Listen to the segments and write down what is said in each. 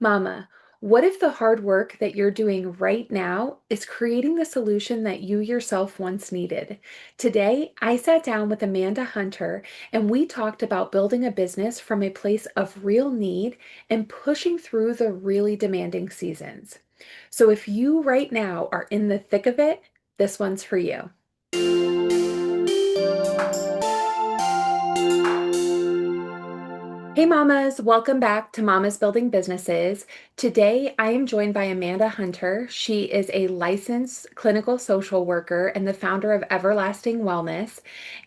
Mama, what if the hard work that you're doing right now is creating the solution that you yourself once needed? Today, I sat down with Amanda Hunter and we talked about building a business from a place of real need and pushing through the really demanding seasons. So, if you right now are in the thick of it, this one's for you. Hey mamas, welcome back to Mamas Building Businesses. Today I am joined by Amanda Hunter. She is a licensed clinical social worker and the founder of Everlasting Wellness,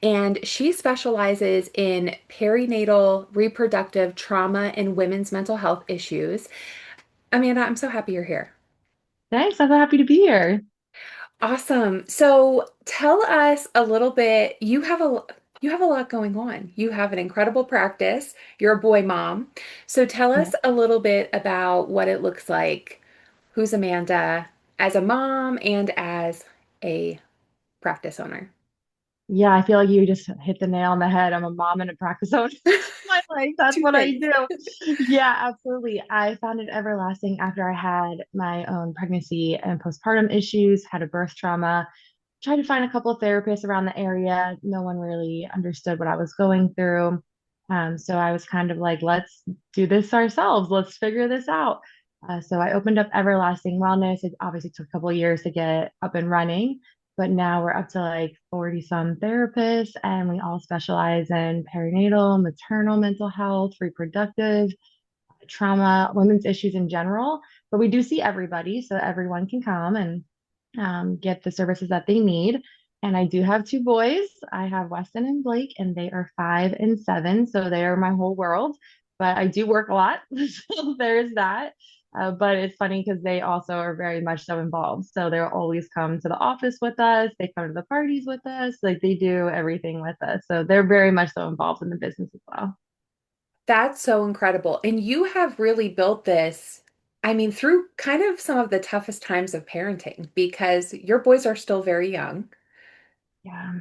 and she specializes in perinatal reproductive trauma and women's mental health issues. Amanda, I'm so happy you're here. Thanks. I'm so happy to be here. Awesome. So tell us a little bit. You have a lot going on. You have an incredible practice. You're a boy mom. So tell Yeah. us a little bit about what it looks like. Who's Amanda as a mom and as a practice owner? Yeah, I feel like you just hit the nail on the head. I'm a mom and a practice owner. My life, that's Two what I things. do. Yeah, absolutely. I founded Everlasting after I had my own pregnancy and postpartum issues, had a birth trauma, tried to find a couple of therapists around the area. No one really understood what I was going through. So I was kind of like, let's do this ourselves. Let's figure this out. So I opened up Everlasting Wellness. It obviously took a couple of years to get up and running, but now we're up to like 40 some therapists, and we all specialize in perinatal, maternal mental health, reproductive trauma, women's issues in general. But we do see everybody, so everyone can come and get the services that they need. And I do have two boys. I have Weston and Blake, and they are 5 and 7. So they are my whole world. But I do work a lot. So there's that. But it's funny because they also are very much so involved. So they'll always come to the office with us. They come to the parties with us. Like they do everything with us. So they're very much so involved in the business as well. That's so incredible. And you have really built this, I mean, through kind of some of the toughest times of parenting because your boys are still very young. Yeah.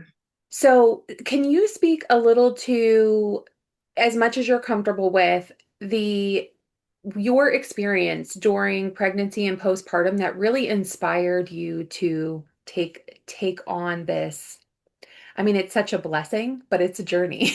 So, can you speak a little to, as much as you're comfortable with, the your experience during pregnancy and postpartum that really inspired you to take on this? I mean, it's such a blessing, but it's a journey.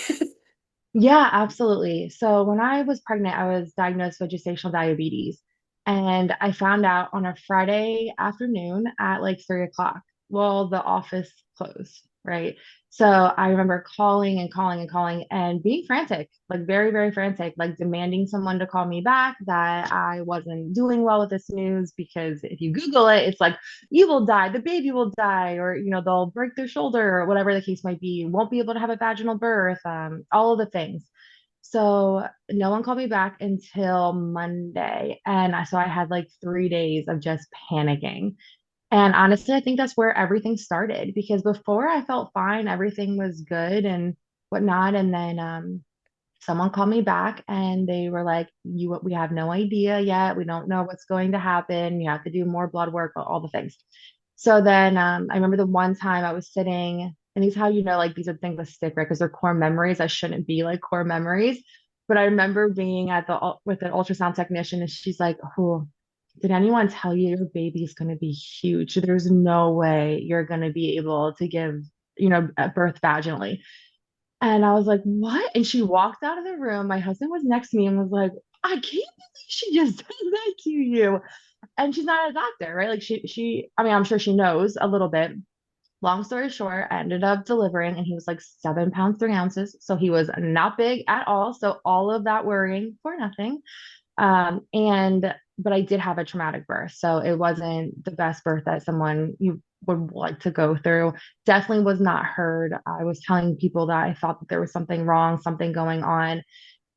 Yeah, absolutely. So when I was pregnant, I was diagnosed with gestational diabetes. And I found out on a Friday afternoon at like 3 o'clock. Well, the office closed, right? So I remember calling and calling and calling and being frantic, like very, very frantic, like demanding someone to call me back, that I wasn't doing well with this news. Because if you Google it, it's like, you will die, the baby will die, or they'll break their shoulder, or whatever the case might be. You won't be able to have a vaginal birth, all of the things. So no one called me back until Monday. And so I had like 3 days of just panicking. And honestly, I think that's where everything started, because before I felt fine, everything was good and whatnot. And then someone called me back and they were like, we have no idea yet. We don't know what's going to happen. You have to do more blood work, all the things. So then I remember the one time I was sitting, and these how like these are things that stick, right? Because they're core memories that shouldn't be like core memories. But I remember being at with an ultrasound technician, and she's like, "Oh, did anyone tell you your baby's going to be huge? There's no way you're going to be able to give, at birth vaginally." And I was like, "What?" And she walked out of the room. My husband was next to me and was like, "I can't believe she just did that to you." And she's not a doctor, right? Like I mean, I'm sure she knows a little bit. Long story short, I ended up delivering, and he was like 7 pounds, 3 ounces. So he was not big at all. So all of that worrying for nothing. But I did have a traumatic birth. So it wasn't the best birth that someone you would like to go through. Definitely was not heard. I was telling people that I thought that there was something wrong, something going on.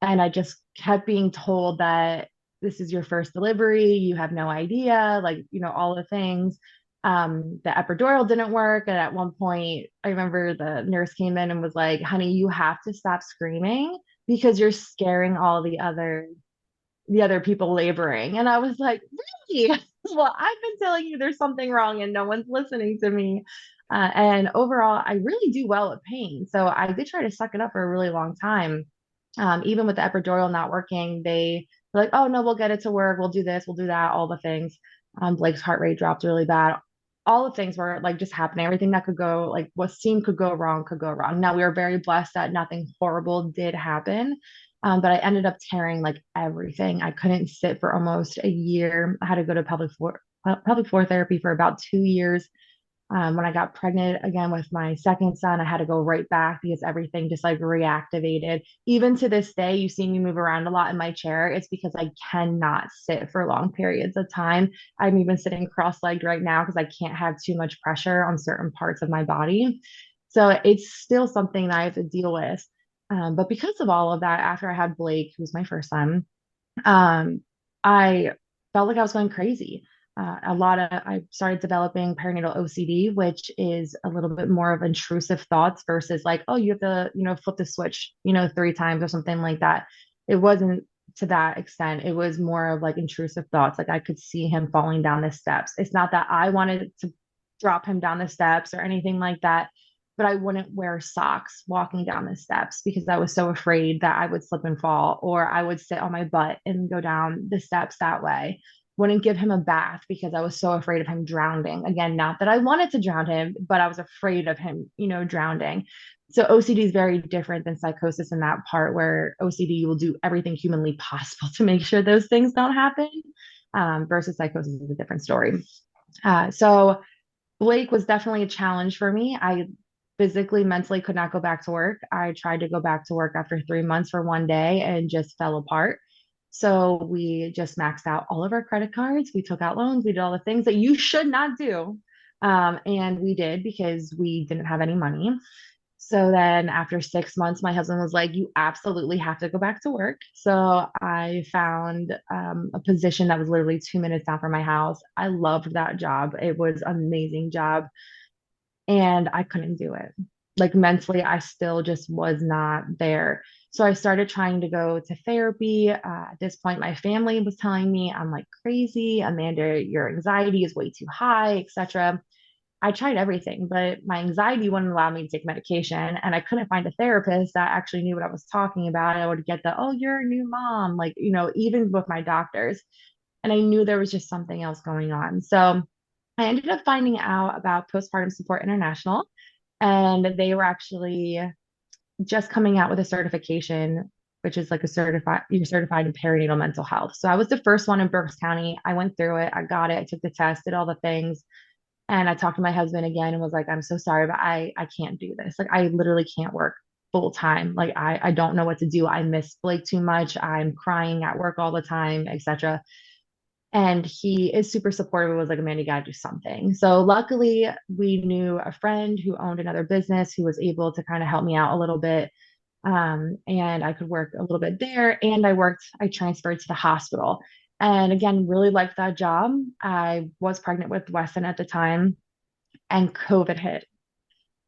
And I just kept being told that this is your first delivery. You have no idea, like, all the things. The epidural didn't work. And at one point, I remember the nurse came in and was like, "Honey, you have to stop screaming because you're scaring all the other people laboring." And I was like, "Really?" Well, I've been telling you there's something wrong and no one's listening to me. And overall, I really do well with pain. So I did try to suck it up for a really long time. Even with the epidural not working, they Like, oh no, we'll get it to work. We'll do this, we'll do that, all the things. Blake's heart rate dropped really bad. All the things were like just happening. Everything that could go, like what seemed could go wrong, could go wrong. Now we were very blessed that nothing horrible did happen. But I ended up tearing like everything. I couldn't sit for almost a year. I had to go to pelvic floor therapy for about 2 years. When I got pregnant again with my second son, I had to go right back because everything just like reactivated. Even to this day, you see me move around a lot in my chair. It's because I cannot sit for long periods of time. I'm even sitting cross-legged right now because I can't have too much pressure on certain parts of my body. So it's still something that I have to deal with. But because of all of that, after I had Blake, who's my first son, um, I felt like I was going crazy. I started developing perinatal OCD, which is a little bit more of intrusive thoughts versus like, oh, you have to, flip the switch, 3 times or something like that. It wasn't to that extent. It was more of like intrusive thoughts. Like I could see him falling down the steps. It's not that I wanted to drop him down the steps or anything like that, but I wouldn't wear socks walking down the steps because I was so afraid that I would slip and fall, or I would sit on my butt and go down the steps that way. Wouldn't give him a bath because I was so afraid of him drowning. Again, not that I wanted to drown him, but I was afraid of him, drowning. So OCD is very different than psychosis in that part where OCD will do everything humanly possible to make sure those things don't happen, versus psychosis is a different story. So Blake was definitely a challenge for me. I physically, mentally could not go back to work. I tried to go back to work after 3 months for one day and just fell apart. So we just maxed out all of our credit cards. We took out loans. We did all the things that you should not do. And we did because we didn't have any money. So then after 6 months, my husband was like, you absolutely have to go back to work. So I found a position that was literally 2 minutes down from my house. I loved that job. It was an amazing job. And I couldn't do it. Like mentally, I still just was not there. So I started trying to go to therapy. At this point, my family was telling me I'm like crazy. Amanda, your anxiety is way too high, etc. I tried everything, but my anxiety wouldn't allow me to take medication. And I couldn't find a therapist that actually knew what I was talking about. I would get the, oh, you're a new mom, like, even with my doctors. And I knew there was just something else going on. So I ended up finding out about Postpartum Support International, and they were actually just coming out with a certification, which is like you're certified in perinatal mental health. So I was the first one in Berks County. I went through it, I got it, I took the test, did all the things. And I talked to my husband again and was like, I'm so sorry, but I can't do this. Like I literally can't work full time. Like I don't know what to do. I miss Blake too much. I'm crying at work all the time, etc. And he is super supportive. It was like, Amanda, you gotta do something. So luckily we knew a friend who owned another business who was able to kind of help me out a little bit. And I could work a little bit there. And I transferred to the hospital. And again, really liked that job. I was pregnant with Weston at the time, and COVID hit.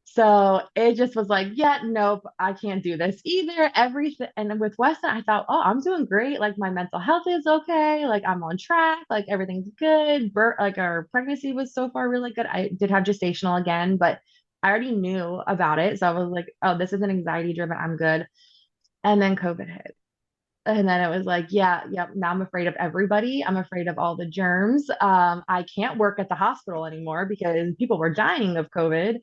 So it just was like, yeah, nope, I can't do this either. Everything. And with Weston, I thought, oh, I'm doing great. Like my mental health is okay. Like I'm on track. Like everything's good. Like our pregnancy was so far really good. I did have gestational again, but I already knew about it. So I was like, oh, this isn't anxiety driven. I'm good. And then COVID hit. And then it was like, yeah, yep. Now I'm afraid of everybody. I'm afraid of all the germs. I can't work at the hospital anymore because people were dying of COVID.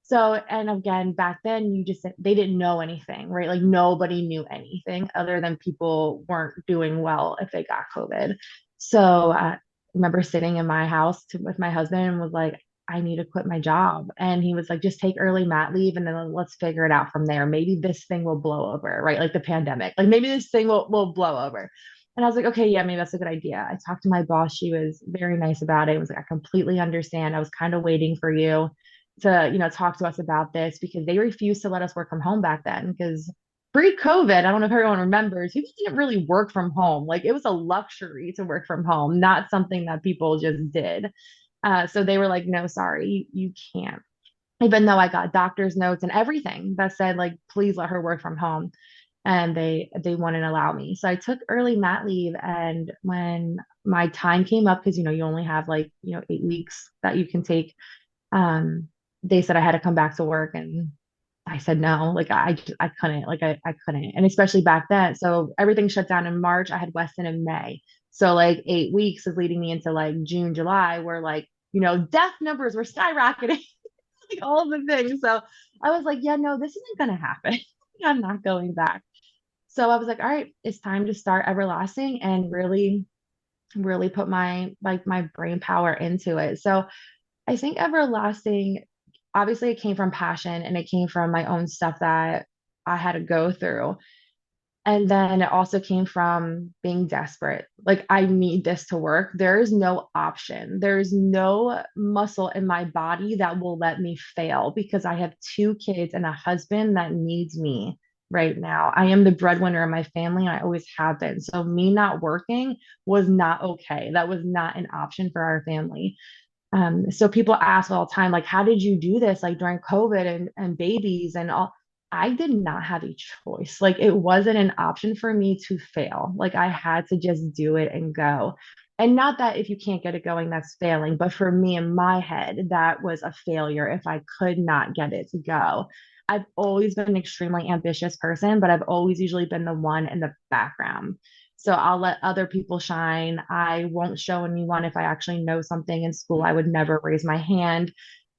So, and again, back then they didn't know anything, right? Like nobody knew anything other than people weren't doing well if they got COVID. So, I remember sitting in my house with my husband and was like, I need to quit my job. And he was like, just take early mat leave and then let's figure it out from there. Maybe this thing will blow over, right? Like the pandemic, like maybe this thing will blow over. And I was like, okay, yeah, maybe that's a good idea. I talked to my boss. She was very nice about it. I was like, I completely understand. I was kind of waiting for you to, talk to us about this because they refused to let us work from home back then. Because pre-COVID, I don't know if everyone remembers, people didn't really work from home. Like it was a luxury to work from home, not something that people just did. So they were like, no, sorry, you can't. Even though I got doctor's notes and everything that said like, please let her work from home. And they wouldn't allow me. So I took early mat leave. And when my time came up, because you only have like, 8 weeks that you can take, um, they said I had to come back to work. And I said no, like I couldn't, like I couldn't. And especially back then. So everything shut down in March. I had Weston in May. So like 8 weeks is leading me into like June, July, where like, death numbers were skyrocketing, like all the things. So I was like, yeah, no, this isn't gonna happen. I'm not going back. So I was like, all right, it's time to start everlasting and really, really put my brain power into it. So I think everlasting, obviously, it came from passion and it came from my own stuff that I had to go through. And then it also came from being desperate. Like, I need this to work. There is no option. There is no muscle in my body that will let me fail because I have two kids and a husband that needs me right now. I am the breadwinner of my family, and I always have been. So, me not working was not okay. That was not an option for our family. So people ask all the time, like, how did you do this? Like during COVID and babies and all. I did not have a choice. Like it wasn't an option for me to fail. Like I had to just do it and go. And not that if you can't get it going, that's failing. But for me in my head, that was a failure if I could not get it to go. I've always been an extremely ambitious person, but I've always usually been the one in the background. So I'll let other people shine. I won't show anyone if I actually know something in school. I would never raise my hand.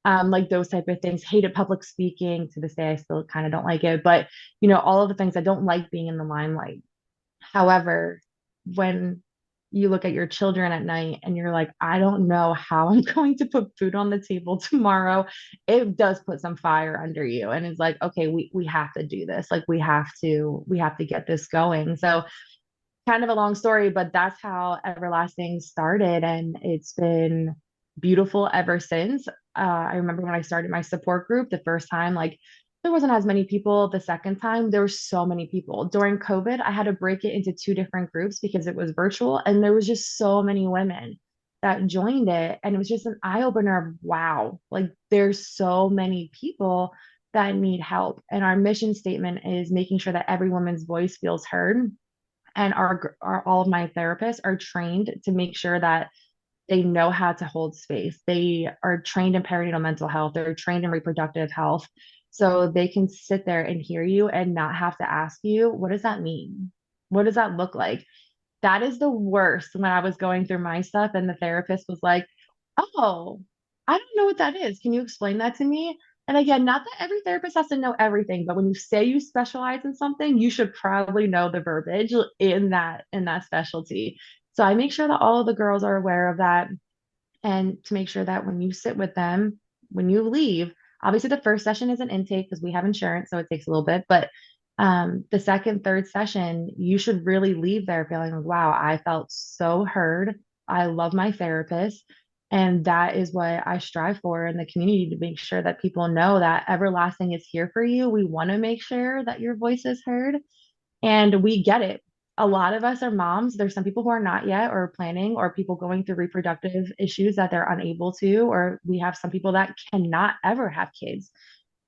Like those type of things. Hated public speaking. To this day, I still kind of don't like it. But all of the things I don't like being in the limelight. However, when you look at your children at night and you're like, I don't know how I'm going to put food on the table tomorrow, it does put some fire under you. And it's like, okay, we have to do this. Like we have to get this going. So kind of a long story, but that's how Everlasting started. And it's been beautiful ever since. I remember when I started my support group the first time, like there wasn't as many people. The second time, there were so many people. During COVID, I had to break it into two different groups because it was virtual, and there was just so many women that joined it. And it was just an eye opener of wow, like there's so many people that need help. And our mission statement is making sure that every woman's voice feels heard, and our all of my therapists are trained to make sure that they know how to hold space. They are trained in perinatal mental health. They're trained in reproductive health. So they can sit there and hear you and not have to ask you, what does that mean? What does that look like? That is the worst when I was going through my stuff and the therapist was like, oh, I don't know what that is. Can you explain that to me? And again, not that every therapist has to know everything, but when you say you specialize in something, you should probably know the verbiage in that specialty. So I make sure that all of the girls are aware of that, and to make sure that when you sit with them, when you leave, obviously the first session is an intake because we have insurance, so it takes a little bit, but the second, third session, you should really leave there feeling like, wow, I felt so heard. I love my therapist. And that is what I strive for in the community, to make sure that people know that Everlasting is here for you. We want to make sure that your voice is heard, and we get it. A lot of us are moms. There's some people who are not yet or planning, or people going through reproductive issues that they're unable to, or we have some people that cannot ever have kids.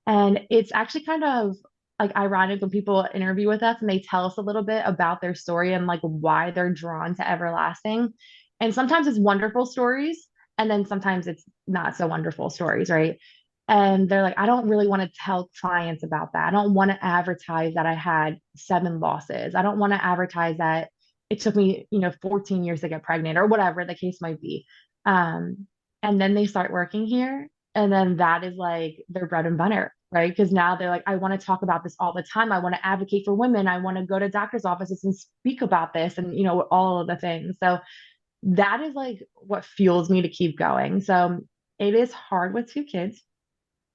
And it's actually kind of like ironic when people interview with us and they tell us a little bit about their story and like why they're drawn to Everlasting. And sometimes it's wonderful stories, and then sometimes it's not so wonderful stories, right? And they're like, I don't really want to tell clients about that. I don't want to advertise that I had 7 losses. I don't want to advertise that it took me, 14 years to get pregnant or whatever the case might be. Um, and then they start working here, and then that is like their bread and butter, right? Because now they're like, I want to talk about this all the time. I want to advocate for women. I want to go to doctor's offices and speak about this and, all of the things. So that is like what fuels me to keep going. So it is hard with 2 kids,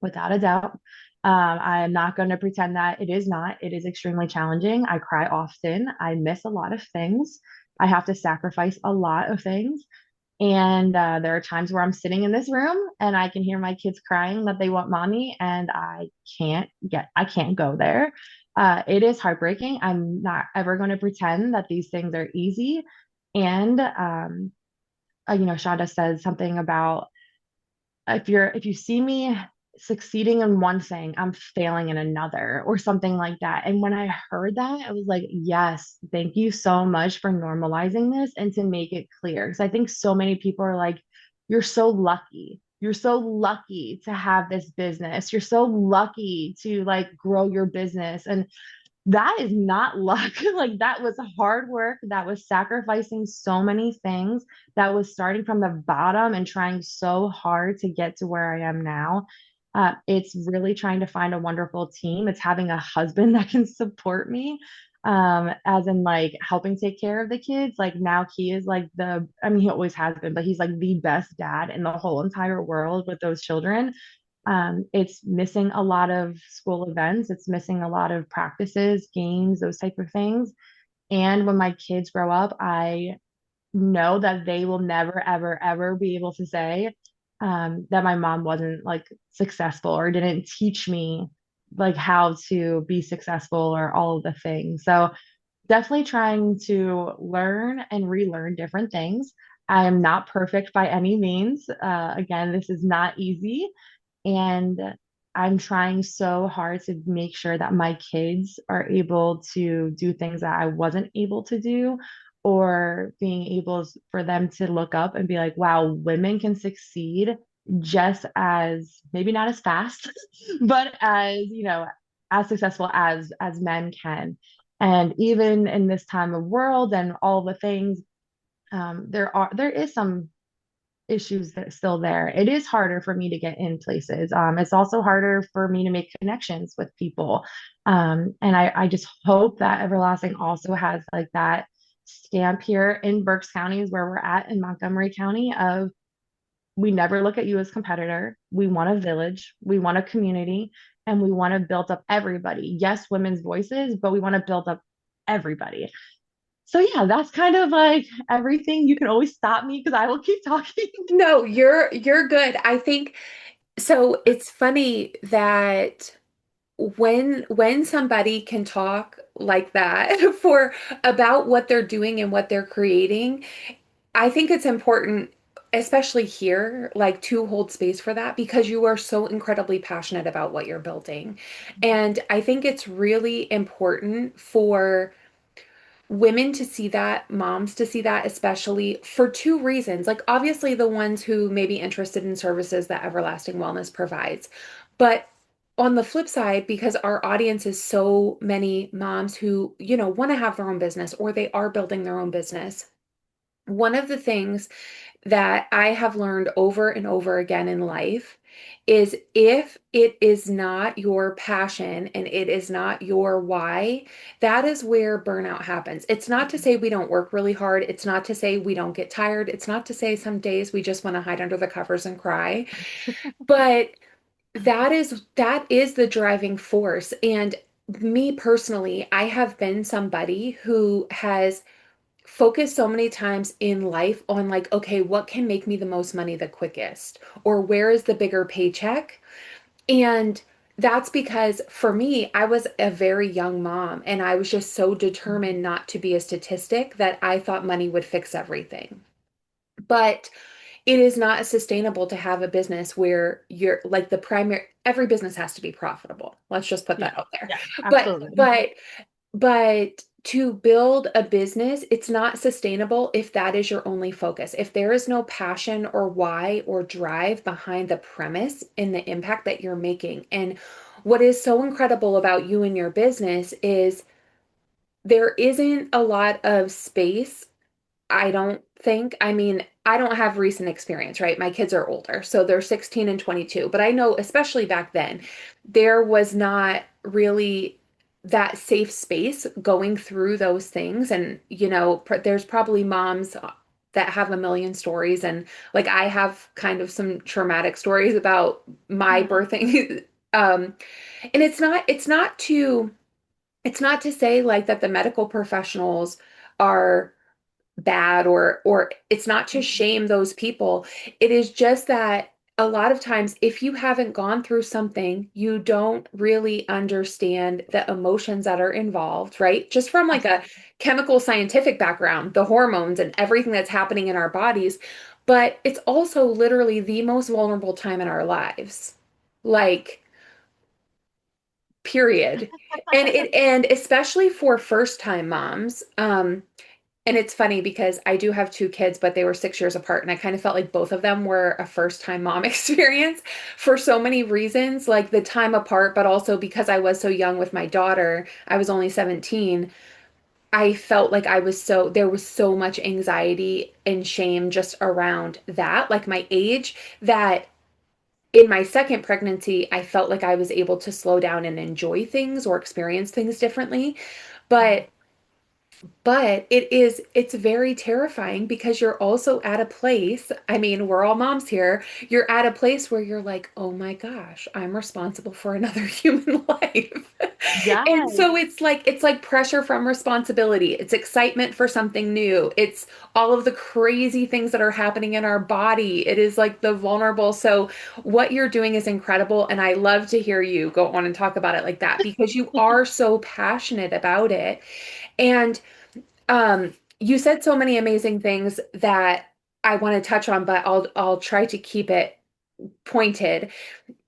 without a doubt. I am not going to pretend that it is not. It is extremely challenging. I cry often. I miss a lot of things. I have to sacrifice a lot of things. And there are times where I'm sitting in this room and I can hear my kids crying that they want mommy, and I can't go there. It is heartbreaking. I'm not ever going to pretend that these things are easy. And Shonda says something about, if you see me succeeding in one thing, I'm failing in another, or something like that. And when I heard that, I was like, yes, thank you so much for normalizing this and to make it clear. Because I think so many people are like, you're so lucky. you're so lucky to have this business. You're so lucky to like grow your business. And that is not luck. Like that was hard work. That was sacrificing so many things. That was starting from the bottom and trying so hard to get to where I am now. It's really trying to find a wonderful team. It's having a husband that can support me, as in like helping take care of the kids. Like now he is like I mean, he always has been, but he's like the best dad in the whole entire world with those children. It's missing a lot of school events. It's missing a lot of practices, games, those type of things. And when my kids grow up, I know that they will never, ever, ever be able to say that my mom wasn't like successful or didn't teach me like how to be successful or all of the things. So definitely trying to learn and relearn different things. I am not perfect by any means. Again, this is not easy. And I'm trying so hard to make sure that my kids are able to do things that I wasn't able to do, or being able for them to look up and be like, wow, women can succeed just as maybe not as fast, but as, as successful as men can. And even in this time of world and all the things, there is some issues that are still there. It is harder for me to get in places. It's also harder for me to make connections with people. And I just hope that Everlasting also has like that stamp here in Berks County is where we're at in Montgomery County of we never look at you as competitor. We want a village, we want a community, and we want to build up everybody. Yes, women's voices, but we want to build up everybody. So yeah, that's kind of like everything. You can always stop me because I will keep talking. No, you're good. I think so. It's funny that when somebody can talk like that for about what they're doing and what they're creating, I think it's important, especially here, like to hold space for that because you are so incredibly passionate about what you're building. And I think it's really important for women to see that, moms to see that, especially for two reasons. Like, obviously, the ones who may be interested in services that Everlasting Wellness provides. But on the flip side, because our audience is so many moms who, want to have their own business or they are building their own business. One of the things that I have learned over and over again in life is if it is not your passion and it is not your why, that is where burnout happens. It's not to say we don't work really hard. It's not to say we don't get tired. It's not to say some days we just want to hide under the covers and cry. But that is the driving force. And me personally, I have been somebody who has focus so many times in life on like, okay, what can make me the most money the quickest? Or where is the bigger paycheck? And that's because for me, I was a very young mom and I was just so determined not to be a statistic that I thought money would fix everything. But it is not sustainable to have a business where you're like the primary, every business has to be profitable. Let's just put Yeah, that out there. yeah, But, absolutely. but But to build a business, it's not sustainable if that is your only focus. If there is no passion or why or drive behind the premise and the impact that you're making. And what is so incredible about you and your business is there isn't a lot of space, I don't think. I mean, I don't have recent experience, right? My kids are older, so they're 16 and 22. But I know, especially back then, there was not really that safe space going through those things. And, there's probably moms that have a million stories. And like I have kind of some traumatic stories about my Yeah. birthing. And it's not to say like that the medical professionals are bad or it's not to Mhm. shame those people. It is just that a lot of times if you haven't gone through something, you don't really understand the emotions that are involved, right? Just from like a Absolutely. chemical scientific background, the hormones and everything that's happening in our bodies, but it's also literally the most vulnerable time in our lives. Like period. And especially for first time moms, And it's funny because I do have two kids, but they were 6 years apart. And I kind of felt like both of them were a first time mom experience for so many reasons, like the time apart, but also because I was so young with my daughter. I was only 17. I felt like there was so much anxiety and shame just around that, like my age, that in my second pregnancy, I felt like I was able to slow down and enjoy things or experience things differently. But it's very terrifying because you're also at a place, I mean, we're all moms here, you're at a place where you're like, oh my gosh, I'm responsible for another human life. And Yes. so it's like pressure from responsibility. It's excitement for something new. It's all of the crazy things that are happening in our body. It is like the vulnerable. So what you're doing is incredible. And I love to hear you go on and talk about it like that because you are so passionate about it. And you said so many amazing things that I want to touch on, but I'll try to keep it pointed.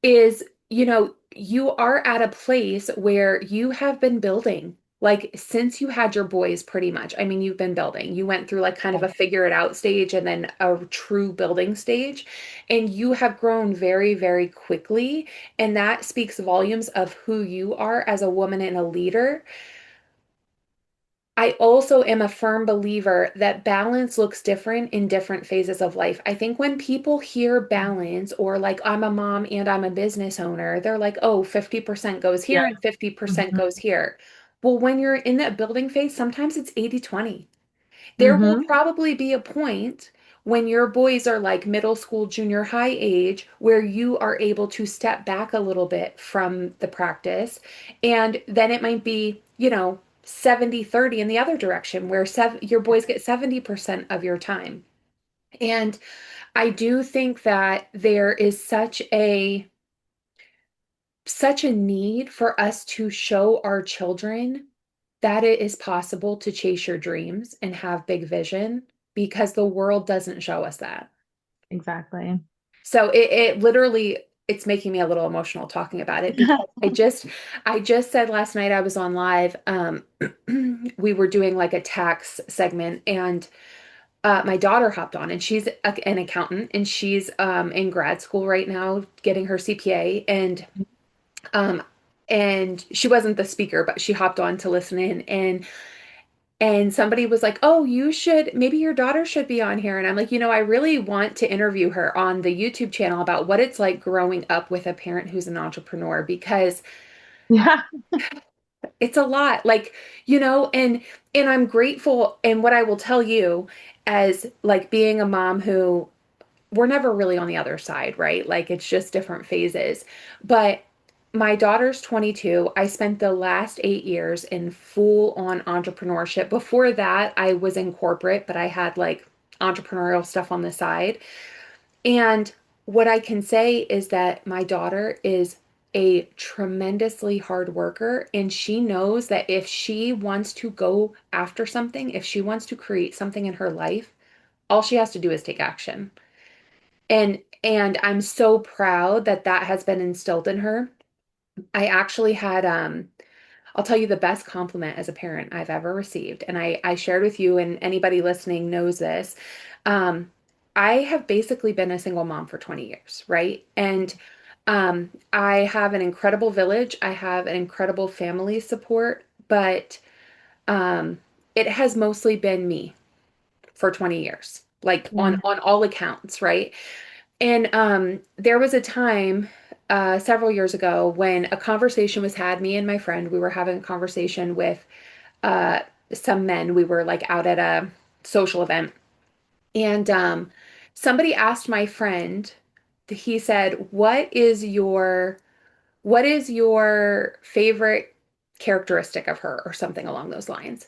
Is, you are at a place where you have been building. Like since you had your boys, pretty much. I mean, you've been building. You went through like kind of a figure it out stage and then a true building stage. And you have grown very, very quickly. And that speaks volumes of who you are as a woman and a leader. I also am a firm believer that balance looks different in different phases of life. I think when people hear balance or like I'm a mom and I'm a business owner, they're like, oh, 50% goes Yeah. here and 50% Hmm. goes here. Well, when you're in that building phase, sometimes it's 80-20. There will Hmm. probably be a point when your boys are like middle school, junior high age, where you are able to step back a little bit from the practice. And then it might be, 70-30 in the other direction, where your boys get 70% of your time. And I do think that there is such a need for us to show our children that it is possible to chase your dreams and have big vision because the world doesn't show us that. Exactly. So it literally it's making me a little emotional talking about it because I just said last night I was on live. We were doing like a tax segment and my daughter hopped on and she's an accountant and she's in grad school right now getting her CPA um and she wasn't the speaker but she hopped on to listen in and somebody was like, "Oh, maybe your daughter should be on here." And I'm like, I really want to interview her on the YouTube channel about what it's like growing up with a parent who's an entrepreneur because Yeah. it's a lot. Like, and I'm grateful. And what I will tell you as like being a mom who we're never really on the other side, right? Like it's just different phases. But my daughter's 22. I spent the last 8 years in full on entrepreneurship. Before that, I was in corporate, but I had like entrepreneurial stuff on the side. And what I can say is that my daughter is a tremendously hard worker, and she knows that if she wants to go after something, if she wants to create something in her life, all she has to do is take action. And I'm so proud that that has been instilled in her. I actually had I'll tell you the best compliment as a parent I've ever received, and I shared with you and anybody listening knows this. Um I have basically been a single mom for 20 years, right? And I have an incredible village. I have an incredible family support, but um it has mostly been me for 20 years, like Yeah. on all accounts, right? And there was a time several years ago when a conversation was had, me and my friend, we were having a conversation with uh, some men. We were like out at a social event. And somebody asked my friend, he said, what is your favorite characteristic of her or something along those lines?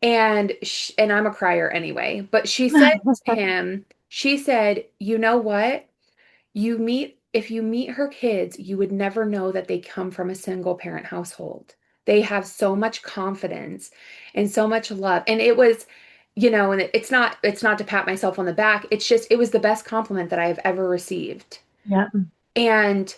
And I'm a crier anyway, but she said to him, she said, "You know what? If you meet her kids, you would never know that they come from a single parent household. They have so much confidence and so much love." And it was, and it's not to pat myself on the back. It's just it was the best compliment that I have ever received. Yeah. And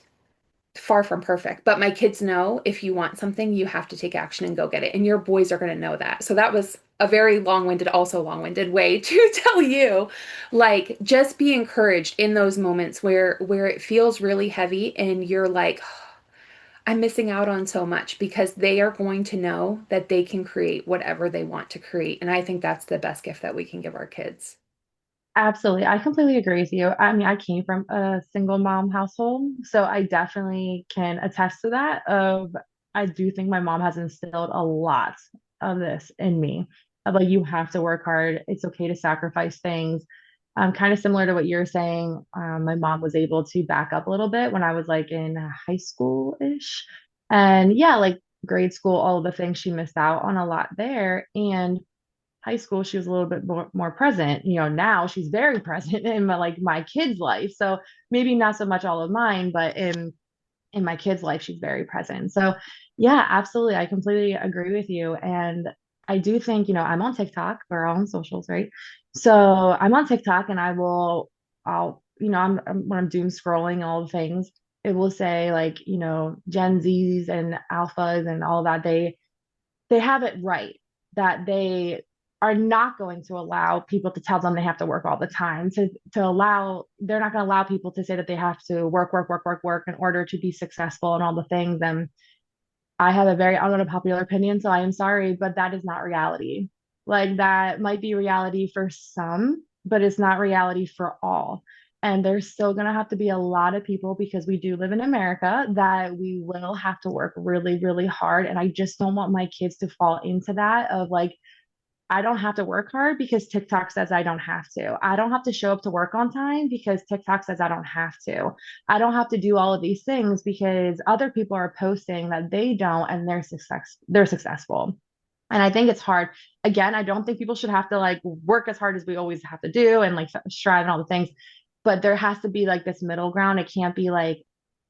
far from perfect, but my kids know if you want something, you have to take action and go get it. And your boys are going to know that. So that was a very long-winded, also long-winded way to tell you, like, just be encouraged in those moments where it feels really heavy and you're like, I'm missing out on so much, because they are going to know that they can create whatever they want to create. And I think that's the best gift that we can give our kids. Absolutely. I completely agree with you. I mean, I came from a single mom household, so I definitely can attest to that I do think my mom has instilled a lot of this in me. Of like you have to work hard. It's okay to sacrifice things. Kind of similar to what you're saying. My mom was able to back up a little bit when I was like in high school-ish. And yeah, like grade school, all of the things she missed out on a lot there. And high school, she was a little bit more present. Now she's very present in my kid's life. So maybe not so much all of mine, but in my kid's life, she's very present. So yeah, absolutely. I completely agree with you. And I do think, I'm on TikTok. We're all on socials, right? So I'm on TikTok and I'll, when I'm doom scrolling all the things, it will say like, Gen Zs and alphas and all that, they have it right that they are not going to allow people to tell them they have to work all the time they're not going to allow people to say that they have to work in order to be successful and all the things. And I have a very unpopular opinion, so I am sorry, but that is not reality. Like that might be reality for some, but it's not reality for all. And there's still going to have to be a lot of people, because we do live in America, that we will have to work really, really hard. And I just don't want my kids to fall into that of like, I don't have to work hard because TikTok says I don't have to. I don't have to show up to work on time because TikTok says I don't have to. I don't have to do all of these things because other people are posting that they don't and they're successful. And I think it's hard. Again, I don't think people should have to like work as hard as we always have to do and like strive and all the things. But there has to be like this middle ground. It can't be like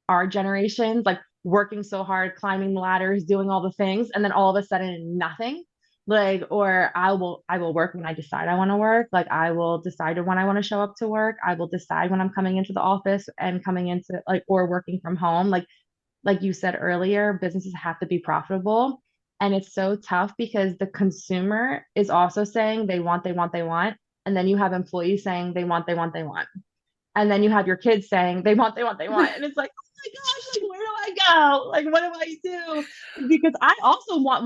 our generations, like working so hard, climbing the ladders, doing all the things, and then all of a sudden nothing. Like, or I will work when I decide I want to work. Like I will decide when I want to show up to work. I will decide when I'm coming into the office and coming into like or working from home. Like you said earlier, businesses have to be profitable. And it's so tough because the consumer is also saying they want, they want, they want. And then you have employees saying they want, they want, they want. And then you have your kids saying they want, they want, they want. And it's like, oh my gosh, like, where do I go? Like, what do I do? Because I also want,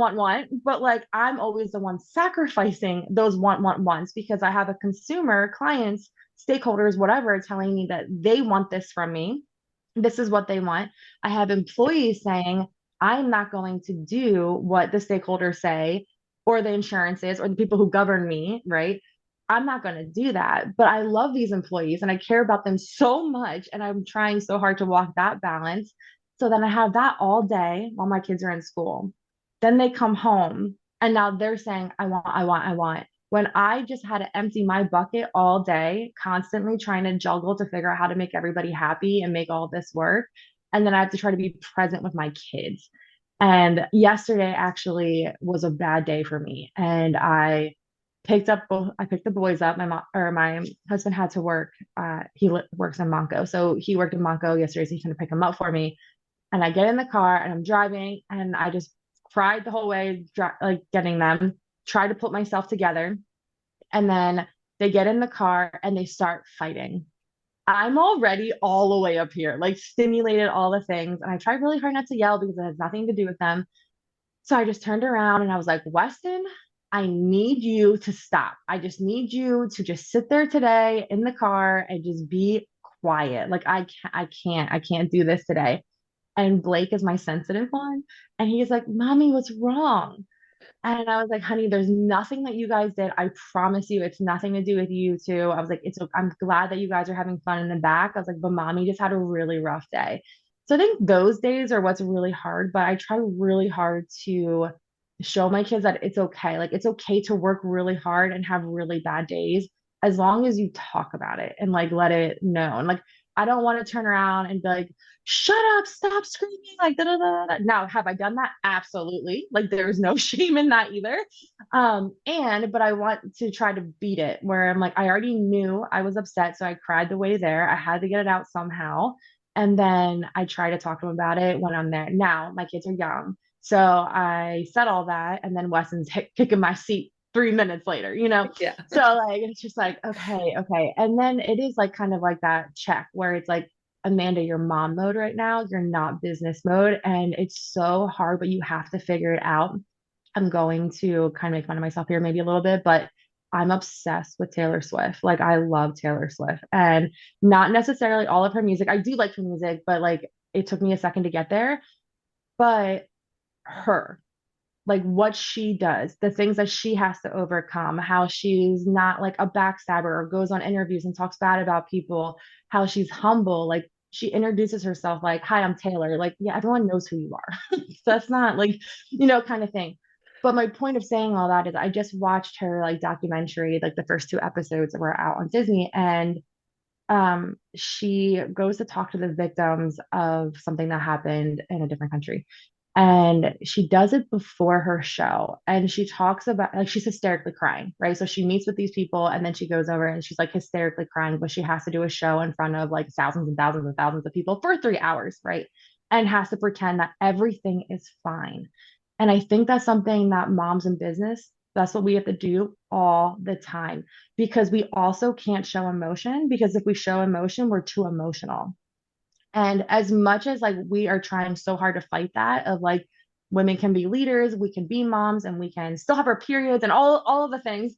but like, I'm always the one sacrificing those wants because I have a consumer, clients, stakeholders, whatever, telling me that they want this from me. This is what they want. I have employees saying, I'm not going to do what the stakeholders say or the insurances or the people who govern me, right? I'm not going to do that. But I love these employees and I care about them so much. And I'm trying so hard to walk that balance. So then I have that all day while my kids are in school. Then they come home and now they're saying, I want. When I just had to empty my bucket all day, constantly trying to juggle to figure out how to make everybody happy and make all this work. And then I have to try to be present with my kids. And yesterday actually was a bad day for me. And I picked the boys up. My husband had to work. Works in Monco, so he worked in Monco yesterday. So he's going to pick him up for me. And I get in the car and I'm driving, and I just cried the whole way, like getting them. Try to put myself together, and then they get in the car and they start fighting. I'm already all the way up here, like stimulated all the things, and I tried really hard not to yell because it has nothing to do with them. So I just turned around and I was like, Weston, I need you to stop. I just need you to just sit there today in the car and just be quiet. Like I can't do this today. And Blake is my sensitive one. And he's like, Mommy, what's wrong? And I was like, honey, there's nothing that you guys did. I promise you, it's nothing to do with you two. I was like, I'm glad that you guys are having fun in the back. I was like, but mommy just had a really rough day. So I think those days are what's really hard, but I try really hard to show my kids that it's okay. Like it's okay to work really hard and have really bad days as long as you talk about it and like let it know. And like I don't want to turn around and be like, shut up, stop screaming, like da da da da. Now, have I done that? Absolutely. Like there's no shame in that either. But I want to try to beat it where I'm like, I already knew I was upset, so I cried the way there. I had to get it out somehow. And then I try to talk to them about it when I'm there. Now, my kids are young. So I said all that, and then Weston's kicking my seat 3 minutes later, you know? Yeah. So like it's just like, okay, okay. And then it is like kind of like that check where it's like, Amanda, you're mom mode right now. You're not business mode. And it's so hard, but you have to figure it out. I'm going to kind of make fun of myself here maybe a little bit, but I'm obsessed with Taylor Swift. Like I love Taylor Swift and not necessarily all of her music. I do like her music, but like it took me a second to get there. But her, like what she does, the things that she has to overcome, how she's not like a backstabber or goes on interviews and talks bad about people, how she's humble, like she introduces herself like, "Hi, I'm Taylor." Like, yeah, everyone knows who you are. So that's not like, kind of thing. But my point of saying all that is I just watched her like documentary, like the first two episodes that were out on Disney, and she goes to talk to the victims of something that happened in a different country. And she does it before her show. And she talks about, like, she's hysterically crying, right? So she meets with these people and then she goes over and she's like hysterically crying, but she has to do a show in front of like thousands and thousands and thousands of people for 3 hours, right? And has to pretend that everything is fine. And I think that's something that moms in business, that's what we have to do all the time because we also can't show emotion because if we show emotion, we're too emotional. And as much as like we are trying so hard to fight that of like women can be leaders, we can be moms and we can still have our periods and all of the things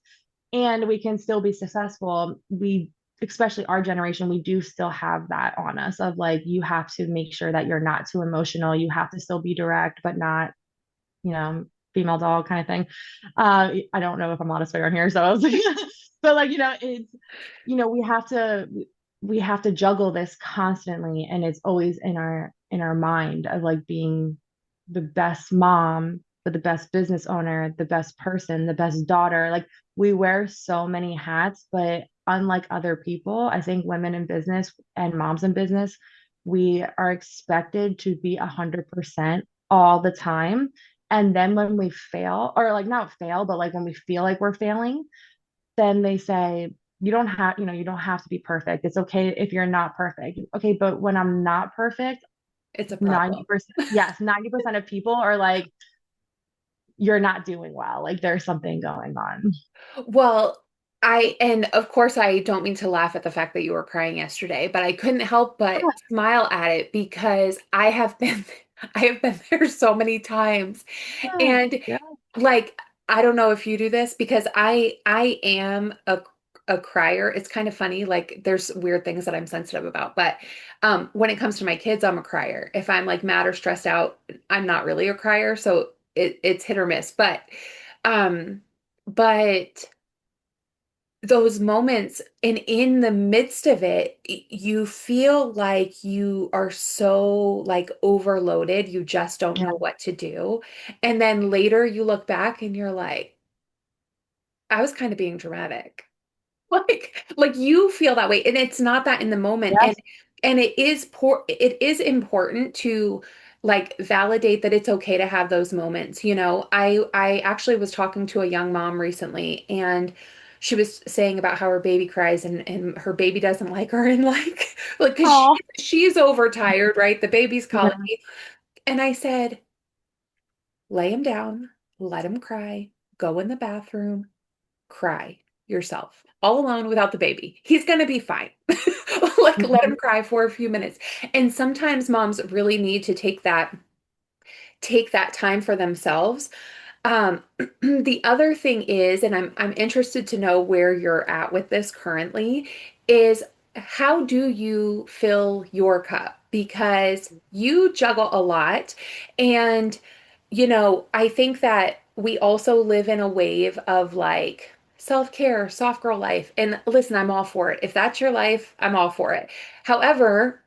and we can still be successful. We especially our generation, we do still have that on us of like you have to make sure that you're not too emotional. You have to still be direct, but not, female dog kind of thing. I don't know if I'm allowed to swear on here, so I was like, but like, it's, we have to juggle this constantly, and it's always in our mind of like being the best mom, but the best business owner, the best person, the best daughter. Like we wear so many hats, but unlike other people, I think women in business and moms in business, we are expected to be 100% all the time. And then when we fail, or like not fail, but like when we feel like we're failing, then they say, you don't have to be perfect. It's okay if you're not perfect. Okay, but when I'm not perfect, It's a problem. 90%, yes, 90% of people are like, you're not doing well. Like there's something going on. Well, and of course, I don't mean to laugh at the fact that you were crying yesterday, but I couldn't help but smile at it because I have been, I have been there so many times. Yeah, And yeah. like, I don't know if you do this because I am a crier. It's kind of funny. Like there's weird things that I'm sensitive about, but when it comes to my kids, I'm a crier. If I'm like mad or stressed out, I'm not really a crier, so it's hit or miss. Um, but those moments and in the midst of it you feel like you are so like overloaded, you just don't Yeah. know what to do, and then later you look back and you're like, I was kind of being dramatic. Like you feel that way and it's not that in the moment, and Yes. it is important to like validate that it's okay to have those moments. I actually was talking to a young mom recently, and she was saying about how her baby cries and her baby doesn't like her, and like because Oh, she's overtired, right? The baby's yeah. colicky. And I said, lay him down, let him cry, go in the bathroom, cry yourself all alone without the baby. He's going to be fine. Like let him Mhm. cry for a few minutes. And sometimes moms really need to take that time for themselves. um, the other thing is, and I'm interested to know where you're at with this currently, is how do you fill your cup? Because you juggle a lot. And, I think that we also live in a wave of like self-care, soft girl life. And listen, I'm all for it. If that's your life, I'm all for it. However,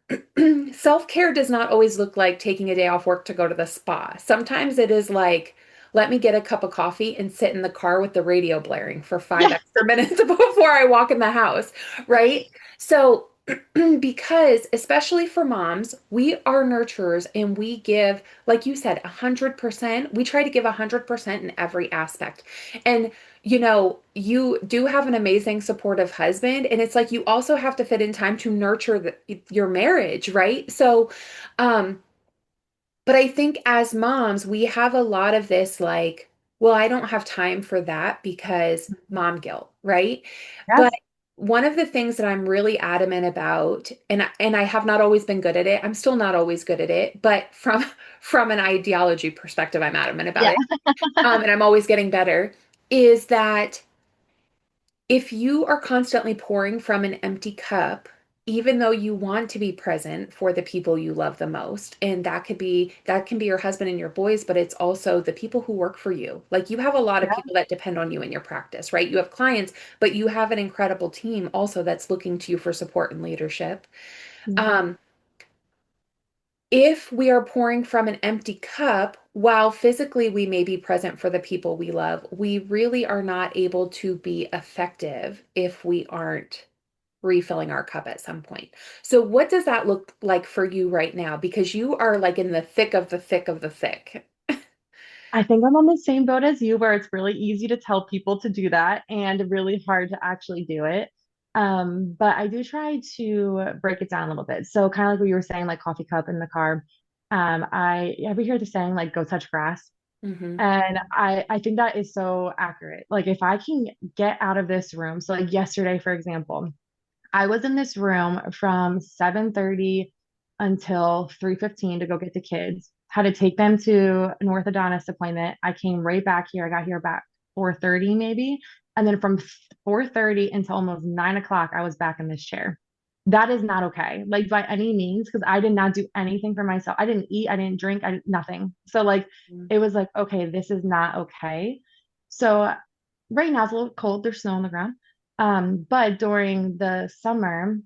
self-care does not always look like taking a day off work to go to the spa. Sometimes it is like, let me get a cup of coffee and sit in the car with the radio blaring for five Yeah. extra minutes before I walk in the house, right? So, because especially for moms, we are nurturers and we give, like you said, 100%. We try to give 100% in every aspect. And, you do have an amazing supportive husband, and it's like you also have to fit in time to nurture your marriage, right? So, um, but I think as moms, we have a lot of this like Well, I don't have time for that because mom guilt, right? But Yes. one of the things that I'm really adamant about, and I have not always been good at it. I'm still not always good at it, but from from an ideology perspective, I'm adamant about Yeah. it. And I'm always getting better, is that if you are constantly pouring from an empty cup, even though you want to be present for the people you love the most, and that can be your husband and your boys, but it's also the people who work for you. Like you have a lot of Yeah. people that depend on you in your practice, right? You have clients, but you have an incredible team also that's looking to you for support and leadership. Mhm. Um, if we are pouring from an empty cup, while physically we may be present for the people we love, we really are not able to be effective if we aren't refilling our cup at some point. So, what does that look like for you right now? Because you are like in the thick of the thick of the thick. I think I'm on the same boat as you, where it's really easy to tell people to do that and really hard to actually do it. But I do try to break it down a little bit. So kind of like what you were saying, like coffee cup in the car. I ever hear the saying like go touch grass. Hmm. And I think that is so accurate. Like if I can get out of this room, so like yesterday, for example, I was in this room from 7:30 until 3:15 to go get the kids. Had to take them to an orthodontist appointment. I came right back here. I got here about 4:30 maybe. And then from 4:30 until almost 9 o'clock, I was back in this chair. That is not okay, like by any means, because I did not do anything for myself. I didn't eat, I didn't drink, I did nothing. So like it was like, okay, this is not okay. So right now it's a little cold. There's snow on the ground. But during the summer,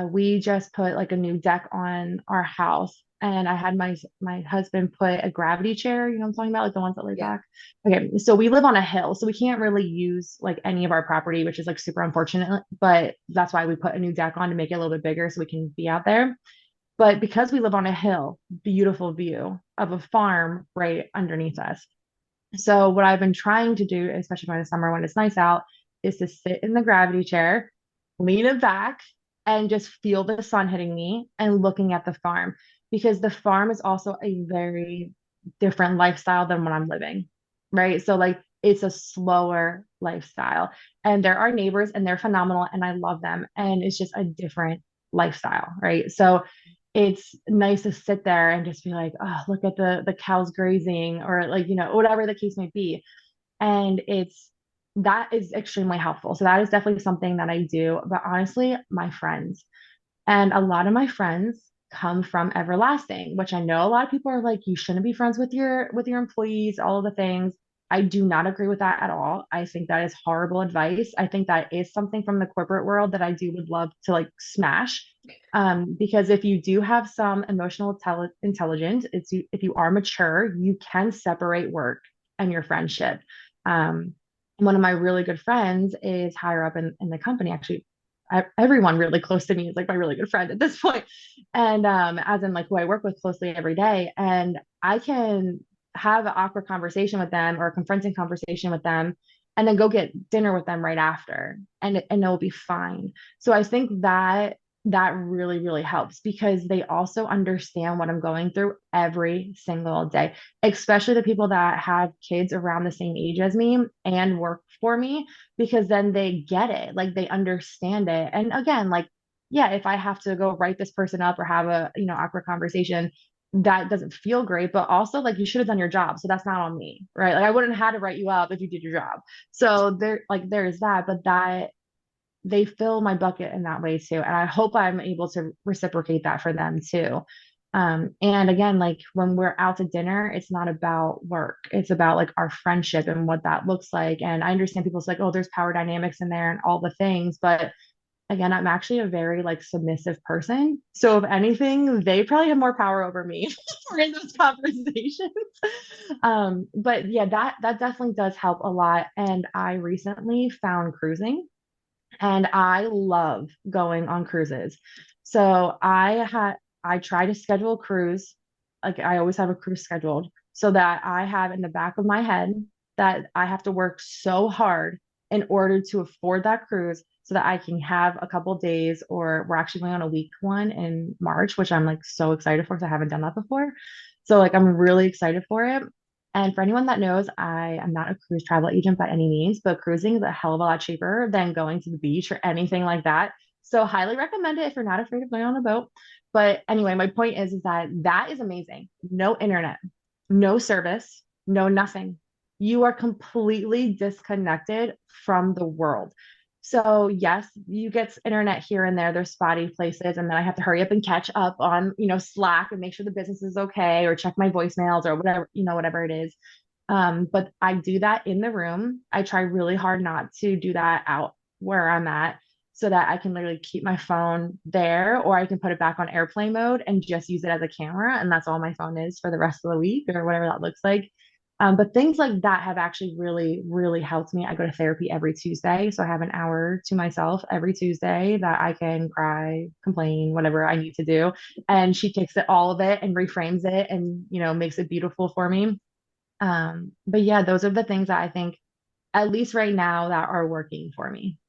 we just put like a new deck on our house, and I had my husband put a gravity chair. You know what I'm talking about, like the ones that lay Yeah. back. Okay, so we live on a hill, so we can't really use like any of our property, which is like super unfortunate. But that's why we put a new deck on to make it a little bit bigger, so we can be out there. But because we live on a hill, beautiful view of a farm right underneath us. So what I've been trying to do, especially during the summer when it's nice out, is to sit in the gravity chair, lean it back, and just feel the sun hitting me and looking at the farm. Because the farm is also a very different lifestyle than what I'm living, right? So like it's a slower lifestyle. And there are neighbors and they're phenomenal and I love them. And it's just a different lifestyle, right? So it's nice to sit there and just be like, oh, look at the cows grazing or like, whatever the case may be. And that is extremely helpful. So that is definitely something that I do. But honestly, my friends and a lot of my friends come from Everlasting, which I know a lot of people are like, you shouldn't be friends with your employees, all of the things. I do not agree with that at all. I think that is horrible advice. I think that is something from the corporate world that I do would love to like smash. Because if you do have some emotional intelligence, if you are mature, you can separate work and your friendship. Um, One of my really good friends is higher up in the company, actually everyone really close to me is like my really good friend at this point. And as in like who I work with closely every day. And I can have an awkward conversation with them or a confronting conversation with them and then go get dinner with them right after and it'll be fine. So I think that really, really helps because they also understand what I'm going through every single day, especially the people that have kids around the same age as me and work for me because then they get it, like they understand it. And again, like, yeah, if I have to go write this person up or have a, awkward conversation, that doesn't feel great, but also like you should have done your job. So that's not on me, right? Like I wouldn't have had to write you up if you did your job. So there's that, but that they fill my bucket in that way too. And I hope I'm able to reciprocate that for them too. And again, like when we're out to dinner, it's not about work. It's about like our friendship and what that looks like. And I understand people's like, oh, there's power dynamics in there and all the things. But again, I'm actually a very like submissive person. So if anything, they probably have more power over me in those conversations. But yeah, that definitely does help a lot. And I recently found cruising and I love going on cruises. So I try to schedule a cruise. Like I always have a cruise scheduled so that I have in the back of my head that I have to work so hard in order to afford that cruise so that I can have a couple days or we're actually going on a week one in March, which I'm like so excited for because I haven't done that before. So like I'm really excited for it. And for anyone that knows, I am not a cruise travel agent by any means, but cruising is a hell of a lot cheaper than going to the beach or anything like that. So highly recommend it if you're not afraid of going on a boat. But anyway, my point is that that is amazing. No internet, no service, no nothing. You are completely disconnected from the world. So yes, you get internet here and there. There's spotty places, and then I have to hurry up and catch up on, Slack and make sure the business is okay, or check my voicemails or whatever, whatever it is. But I do that in the room. I try really hard not to do that out where I'm at so that I can literally keep my phone there, or I can put it back on airplane mode and just use it as a camera. And that's all my phone is for the rest of the week or whatever that looks like. But things like that have actually really, really helped me. I go to therapy every Tuesday. So I have an hour to myself every Tuesday that I can cry, complain, whatever I need to do. And she takes all of it and reframes it and, makes it beautiful for me. But yeah, those are the things that I think, at least right now, that are working for me.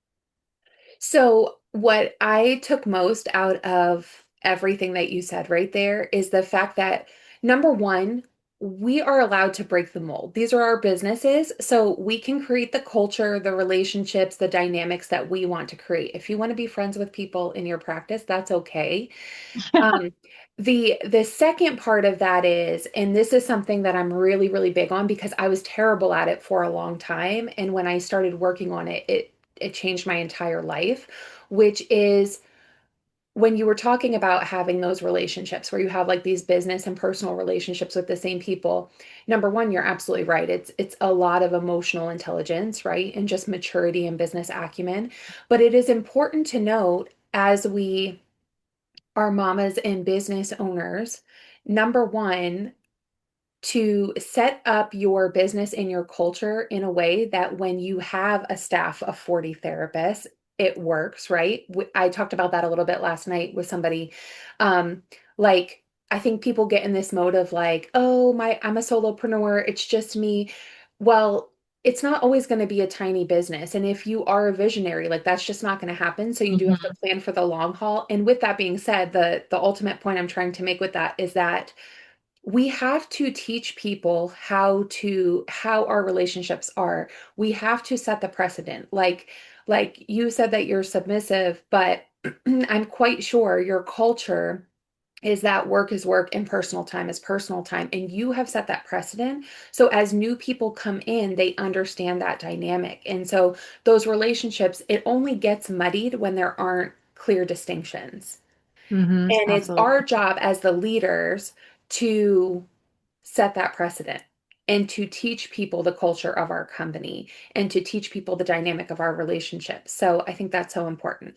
So, what I took most out of everything that you said right there is the fact that number one, we are allowed to break the mold. These are our businesses, so we can create the culture, the relationships, the dynamics that we want to create. If you want to be friends with people in your practice, that's okay. Um, the second part of that is, and this is something that I'm really, really big on because I was terrible at it for a long time. And when I started working on it, it changed my entire life, which is when you were talking about having those relationships where you have like these business and personal relationships with the same people. Number one, you're absolutely right. It's a lot of emotional intelligence, right? And just maturity and business acumen. But it is important to note as we are mamas and business owners, number one, to set up your business and your culture in a way that when you have a staff of 40 therapists, it works, right? I talked about that a little bit last night with somebody. Um, like, I think people get in this mode of like, oh, I'm a solopreneur, it's just me. Well, it's not always going to be a tiny business. And if you are a visionary, like that's just not going to happen. So you do have to Mhm. plan for the long haul. And with that being said, the ultimate point I'm trying to make with that is that we have to teach people how our relationships are. We have to set the precedent. Like you said that you're submissive, but I'm quite sure your culture is that work is work and personal time is personal time, and you have set that precedent. So as new people come in, they understand that dynamic. And so those relationships, it only gets muddied when there aren't clear distinctions. And it's our Absolutely. job as the leaders to set that precedent and to teach people the culture of our company and to teach people the dynamic of our relationship. So I think that's so important.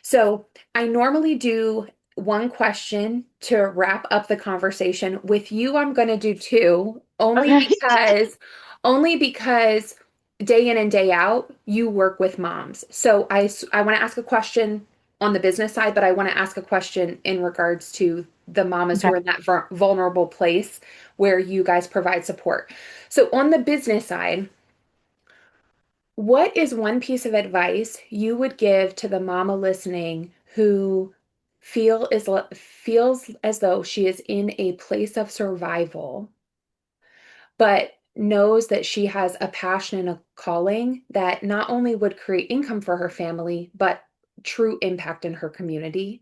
So I normally do one question to wrap up the conversation. With you, I'm going to do two, Okay. only because day in and day out, you work with moms. So I want to ask a question on the business side, but I want to ask a question in regards to the mamas Okay. who are in that vulnerable place where you guys provide support. So, on the business side, what is one piece of advice you would give to the mama listening who feels as though she is in a place of survival, but knows that she has a passion and a calling that not only would create income for her family, but true impact in her community?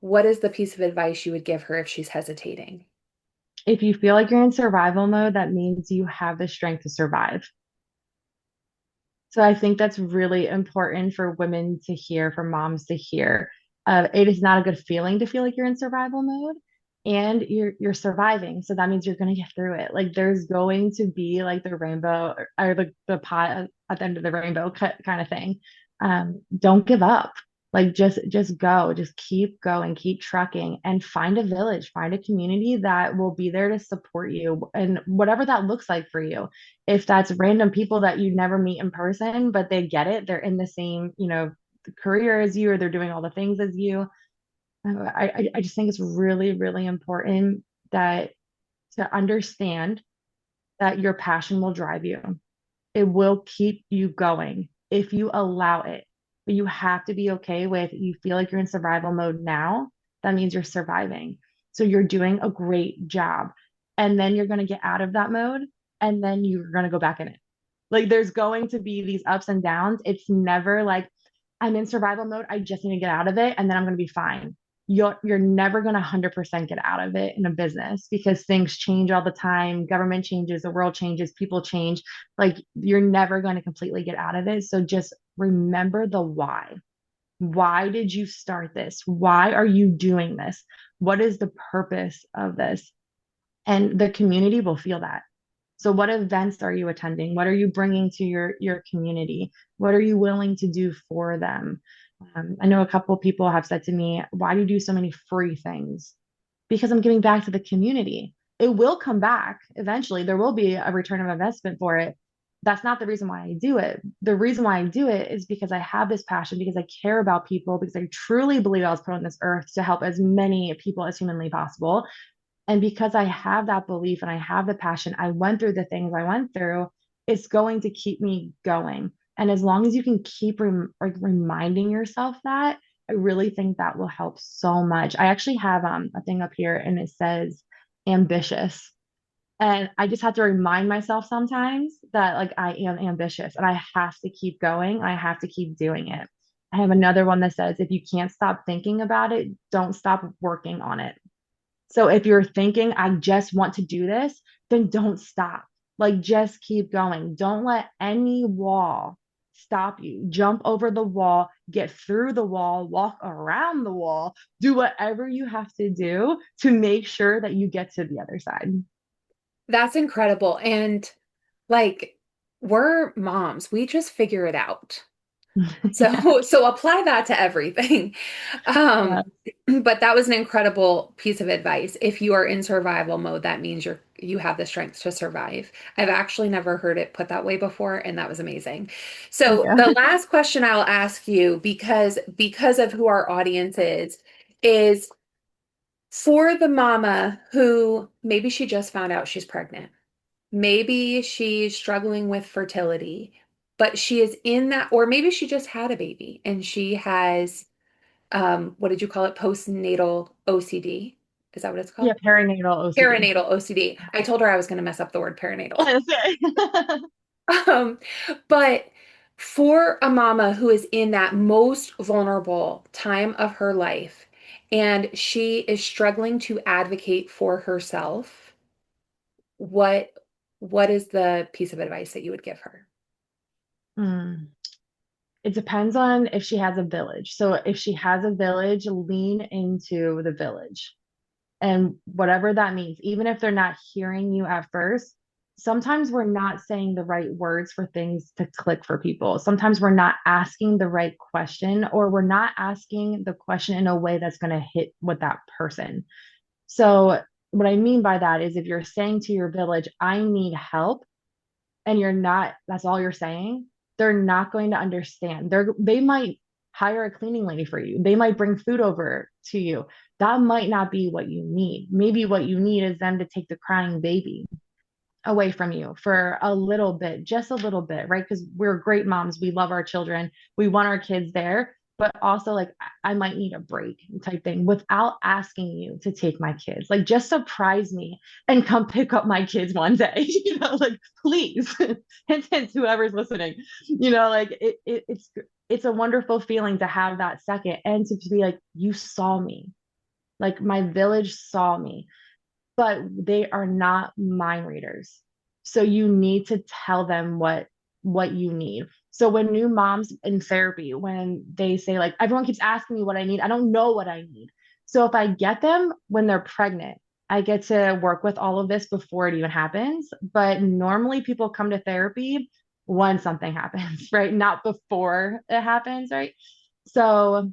What is the piece of advice you would give her if she's hesitating? If you feel like you're in survival mode, that means you have the strength to survive. So I think that's really important for women to hear, for moms to hear. It is not a good feeling to feel like you're in survival mode and you're surviving. So that means you're gonna get through it. Like there's going to be like the rainbow or the pot at the end of the rainbow kind of thing. Don't give up. Like just go, just keep going, keep trucking and find a village, find a community that will be there to support you and whatever that looks like for you. If that's random people that you never meet in person, but they get it, they're in the same, career as you, or they're doing all the things as you. I just think it's really, really important that to understand that your passion will drive you. It will keep you going if you allow it. But you have to be okay with you feel like you're in survival mode now. That means you're surviving. So you're doing a great job. And then you're going to get out of that mode and then you're going to go back in it. Like there's going to be these ups and downs. It's never like I'm in survival mode. I just need to get out of it and then I'm going to be fine. You're never going to 100% get out of it in a business because things change all the time. Government changes, the world changes, people change. Like you're never going to completely get out of it. So just remember the why. Why did you start this? Why are you doing this? What is the purpose of this? And the community will feel that. So what events are you attending? What are you bringing to your community? What are you willing to do for them? I know a couple of people have said to me, "Why do you do so many free things?" Because I'm giving back to the community. It will come back eventually. There will be a return of investment for it. That's not the reason why I do it. The reason why I do it is because I have this passion, because I care about people, because I truly believe I was put on this earth to help as many people as humanly possible. And because I have that belief and I have the passion, I went through the things I went through, it's going to keep me going. And as long as you can keep like reminding yourself that, I really think that will help so much. I actually have a thing up here and it says ambitious. And I just have to remind myself sometimes that like I am ambitious and I have to keep going. I have to keep doing it. I have another one that says if you can't stop thinking about it, don't stop working on it. So if you're thinking, I just want to do this, then don't stop. Like just keep going. Don't let any wall stop you. Jump over the wall, get through the wall, walk around the wall, do whatever you have to do to make sure that you get to the other side. That's incredible. And like, we're moms, we just figure it out. Yeah. So apply that to everything. Yeah. But that was an incredible piece of advice. If you are in survival mode, that means you have the strength to survive. I've actually never heard it put that way before, and that was amazing. So Yeah. the last question I'll ask you, because of who our audience is for the mama who maybe she just found out she's pregnant. Maybe she's struggling with fertility, but she is in that, or maybe she just had a baby and she has, what did you call it? Postnatal OCD. Is that what it's Yeah. called? Perinatal OCD. Perinatal OCD. I told her I was going to mess up the word perinatal. That's it. Um, but for a mama who is in that most vulnerable time of her life and she is struggling to advocate for herself, what what is the piece of advice that you would give her? Mm. It depends on if she has a village. So if she has a village, lean into the village. And whatever that means, even if they're not hearing you at first, sometimes we're not saying the right words for things to click for people. Sometimes we're not asking the right question, or we're not asking the question in a way that's going to hit with that person. So, what I mean by that is if you're saying to your village, I need help, and you're not, that's all you're saying, they're not going to understand. They might hire a cleaning lady for you. They might bring food over to you. That might not be what you need. Maybe what you need is them to take the crying baby away from you for a little bit, just a little bit, right? Because we're great moms. We love our children. We want our kids there. But also, like, I might need a break type thing without asking you to take my kids. Like, just surprise me and come pick up my kids one day, like, please. Hint, hint, whoever's listening, like, it's a wonderful feeling to have that second and to be like, you saw me. Like, my village saw me, but they are not mind readers. So you need to tell them what you need. So when new moms in therapy, when they say like everyone keeps asking me what I need, I don't know what I need. So if I get them when they're pregnant, I get to work with all of this before it even happens. But normally people come to therapy when something happens, right? Not before it happens, right? So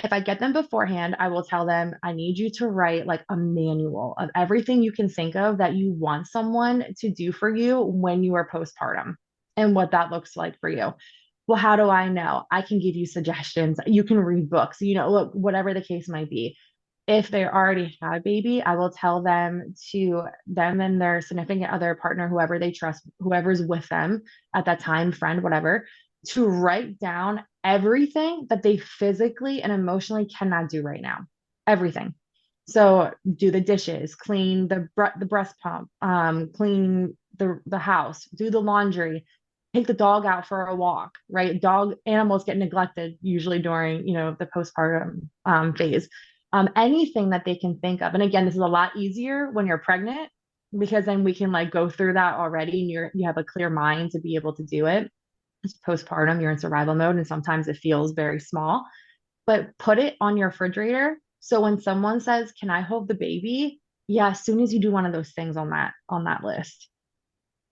if I get them beforehand, I will tell them, I need you to write like a manual of everything you can think of that you want someone to do for you when you are postpartum and what that looks like for you. Well, how do I know? I can give you suggestions. You can read books, look, whatever the case might be. If they already have a baby, I will tell them and their significant other partner, whoever they trust, whoever's with them at that time, friend, whatever, to write down everything that they physically and emotionally cannot do right now. Everything. So do the dishes, clean the breast pump, clean the house, do the laundry, take the dog out for a walk, right? Dog animals get neglected usually during, the postpartum phase. Anything that they can think of. And again, this is a lot easier when you're pregnant because then we can like go through that already and you have a clear mind to be able to do it. It's postpartum, you're in survival mode, and sometimes it feels very small. But put it on your refrigerator. So when someone says, "Can I hold the baby?" Yeah, as soon as you do one of those things on that list,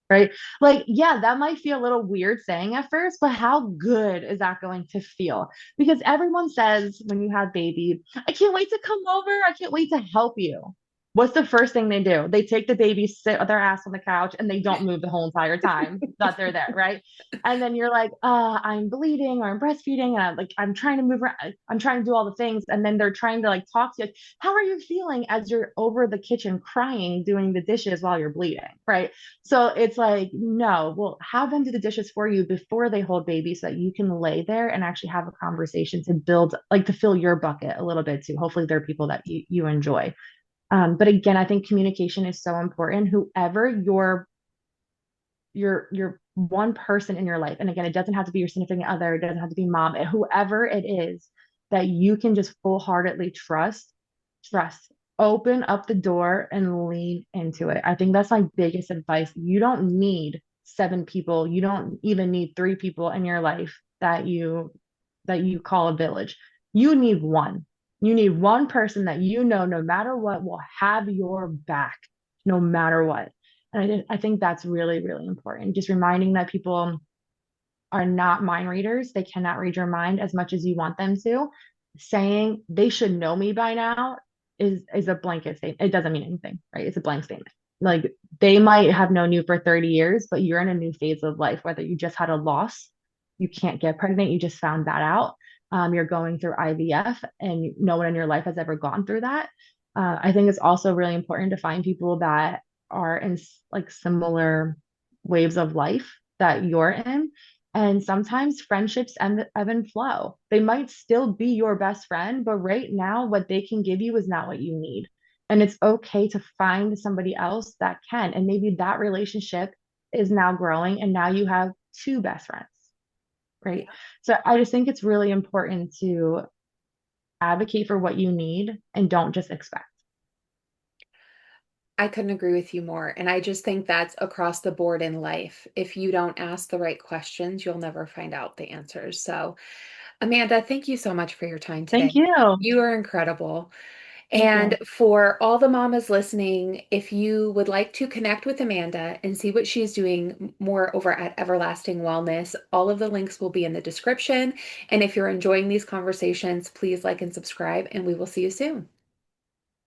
right? Like, yeah, that might feel a little weird saying at first, but how good is that going to feel? Because everyone says when you have baby, "I can't wait to come over. I can't wait to help you." What's the first thing they do? They take the baby, sit their ass on the couch, and they don't move the whole entire time that they're there, right? And then you're like, I'm bleeding or I'm breastfeeding, and I'm trying to move around, I'm trying to do all the things, and then they're trying to like talk to you. Like, how are you feeling as you're over the kitchen crying, doing the dishes while you're bleeding, right? So it's like, no, well, have them do the dishes for you before they hold baby so that you can lay there and actually have a conversation to build, like to fill your bucket a little bit too. Hopefully, they're people that you enjoy. But again, I think communication is so important. Whoever your one person in your life, and again, it doesn't have to be your significant other, it doesn't have to be mom, whoever it is that you can just full-heartedly trust, open up the door and lean into it. I think that's my biggest advice. You don't need seven people, you don't even need three people in your life that you call a village. You need one. You need one person that no matter what will have your back no matter what. And I think that's really, really important. Just reminding that people are not mind readers. They cannot read your mind as much as you want them to. Saying they should know me by now is a blanket statement. It doesn't mean anything, right? It's a blank statement. Like they might have known you for 30 years, but you're in a new phase of life, whether you just had a loss, you can't get pregnant, you just found that out. You're going through IVF and no one in your life has ever gone through that. I think it's also really important to find people that are in like similar waves of life that you're in. And sometimes friendships ebb and flow. They might still be your best friend, but right now, what they can give you is not what you need. And it's okay to find somebody else that can. And maybe that relationship is now growing, and now you have two best friends, right? So I just think it's really important to advocate for what you need and don't just expect. I couldn't agree with you more. And I just think that's across the board in life. If you don't ask the right questions, you'll never find out the answers. So, Amanda, thank you so much for your time Thank today. you. You are incredible. Thank And you. for all the mamas listening, if you would like to connect with Amanda and see what she's doing more over at Everlasting Wellness, all of the links will be in the description. And if you're enjoying these conversations, please like and subscribe, and we will see you soon.